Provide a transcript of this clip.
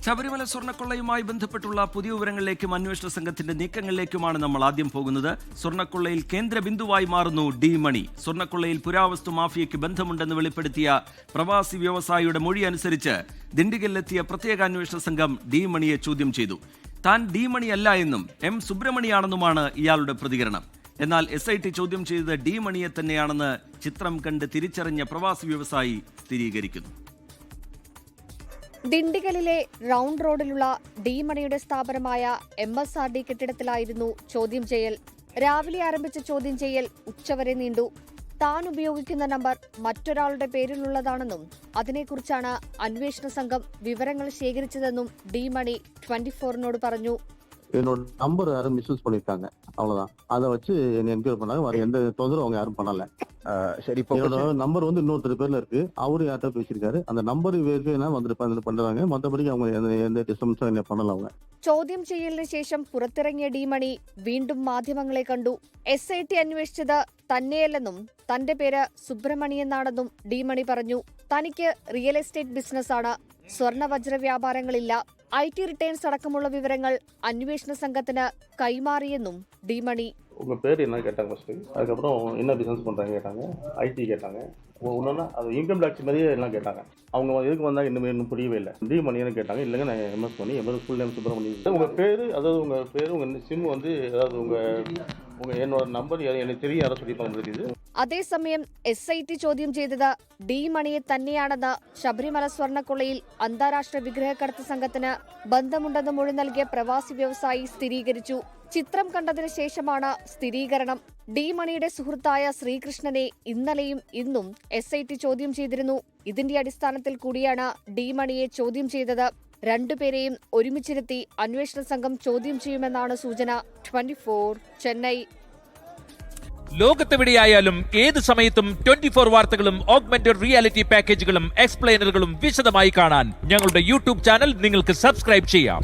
ശബരിമല സ്വർണ്ണക്കൊള്ളയുമായി ബന്ധപ്പെട്ടുള്ള പുതിയ വിവരങ്ങളിലേക്കും അന്വേഷണ സംഘത്തിന്റെ നീക്കങ്ങളിലേക്കുമാണ് നമ്മൾ ആദ്യം പോകുന്നത്. സ്വർണ്ണക്കൊള്ളയിൽ കേന്ദ്ര ബിന്ദുവായി മാറുന്നു ഡി മണി. സ്വർണ്ണക്കൊള്ളയിൽ പുരാവസ്തു മാഫിയയ്ക്ക് ബന്ധമുണ്ടെന്ന് വെളിപ്പെടുത്തിയ പ്രവാസി വ്യവസായിയുടെ മൊഴി അനുസരിച്ച് ദിണ്ടിഗലിലെത്തിയ പ്രത്യേക അന്വേഷണ സംഘം ഡി മണിയെ ചോദ്യം ചെയ്തു. താൻ ഡി മണിയല്ല എന്നും എം സുബ്രഹ്മണിയാണെന്നുമാണ് ഇയാളുടെ പ്രതികരണം. എന്നാൽ SIT ചോദ്യം ചെയ്തത് ഡി മണിയെ തന്നെയാണെന്ന് ചിത്രം കണ്ട് തിരിച്ചറിഞ്ഞ പ്രവാസി വ്യവസായി സ്ഥിരീകരിക്കുന്നു. ദിണ്ടിഗലിലെ റൗണ്ട് റോഡിലുള്ള ഡി മണിയുടെ സ്ഥാപനമായ MSRD കെട്ടിടത്തിലായിരുന്നു ചോദ്യം ചെയ്യൽ. രാവിലെ ആരംഭിച്ച ചോദ്യം ചെയ്യൽ ഉച്ചവരെ നീണ്ടു. താൻ ഉപയോഗിക്കുന്ന നമ്പർ മറ്റൊരാളുടെ പേരിലുള്ളതാണെന്നും അതിനെക്കുറിച്ചാണ് അന്വേഷണ സംഘം വിവരങ്ങൾ ശേഖരിച്ചതെന്നും ഡി മണി 24-നോട് പറഞ്ഞു. என்னோட நம்பர் யாரும் மிஸ்யூஸ் பண்ணிருக்காங்க, அவ்வளவுதான். அதை வச்சு என்ன என்கொயரி பண்ணாங்க. வேற எந்த தொந்தரவும் அவங்க யாரும் பண்ணல. சரி, என்னோட நம்பர் வந்து இன்னொருத்தர் பேர்ல இருக்கு. அவரு யார்கிட்ட பேசியிருக்காரு. அந்த நம்பர் வெரிஃபை வந்துட்டு பண்றாங்க. மற்றபடி அவங்க எந்த டிஸ்டர்பன்ஸும் என்ன பண்ணல. அவங்க ചോദ്യം ചെയ്യലിന് ശേഷം പുറത്തിറങ്ങിയ ഡി മണി വീണ്ടും മാധ്യമങ്ങളെ കണ്ടു. SIT അന്വേഷിച്ചത് തന്നെയല്ലെന്നും തന്റെ പേര് സുബ്രഹ്മണിയെന്നാണെന്നും ഡി മണി പറഞ്ഞു. തനിക്ക് റിയൽ എസ്റ്റേറ്റ് ബിസിനസ്സാണ്, സ്വർണ്ണ വജ്ര വ്യാപാരങ്ങളില്ല. IT റിട്ടേൺസ് അടക്കമുള്ള വിവരങ്ങൾ അന്വേഷണ സംഘത്തിന് കൈമാറിയെന്നും ഡി മണി. உங்க பேர் என்ன கேட்டாங்க ஃபர்ஸ்ட். அதுக்கப்புறம் என்ன பிசினஸ் பண்றாங்க கேட்டாங்க. IT கேட்டாங்க. ஒன்னொன்னா அது இன்கம் டாக்ஸ் மாதிரியே எல்லாம் கேட்டாங்க. அவங்க எதுக்கு வந்தாங்க இன்னும் புரியவே இல்லை. டி மணின்னு கேட்டாங்க. இல்லைங்க நான் MS மணி, MS ஃபுல் நேம் சுப்ரமணியன். உங்க பேரு, அதாவது உங்க பேரு, உங்க சிம் வந்து, அதாவது உங்க என்னோட നമ്പർ എനിക്ക് தெரியும், யாரை சொல்லி தெரியுது. അതേസമയം SIT ചോദ്യം ചെയ്തത് ഡി മണിയെ തന്നെയാണെന്ന് ശബരിമല സ്വർണ്ണക്കൊള്ളയിൽ അന്താരാഷ്ട്ര വിഗ്രഹക്കടത്ത് സംഘത്തിന് ബന്ധമുണ്ടെന്ന് മൊഴി നൽകിയ പ്രവാസി വ്യവസായി സ്ഥിരീകരിച്ചു. ചിത്രം കണ്ടതിന് ശേഷമാണ് സ്ഥിരീകരണം. ഡി മണിയുടെ സുഹൃത്തായ ശ്രീകൃഷ്ണനെ ഇന്നലെയും ഇന്നും SIT ചോദ്യം ചെയ്തിരുന്നു. ഇതിന്റെ അടിസ്ഥാനത്തിൽ കൂടിയാണ് ഡി മണിയെ ചോദ്യം ചെയ്തത്. രണ്ടുപേരെയും ഒരുമിച്ചിരുത്തി അന്വേഷണ സംഘം ചോദ്യം ചെയ്യുമെന്നാണ് സൂചന. 24 ചെന്നൈ. ലോകത്തെവിടെയായാലും ഏത് സമയത്തും 24 വാർത്തകളും ഓഗ്മെന്റഡ് റിയാലിറ്റി പാക്കേജുകളും എക്സ്പ്ലെയിനറുകളും വിശദമായി കാണാൻ ഞങ്ങളുടെ YouTube ചാനൽ നിങ്ങൾക്ക് സബ്സ്ക്രൈബ് ചെയ്യാം.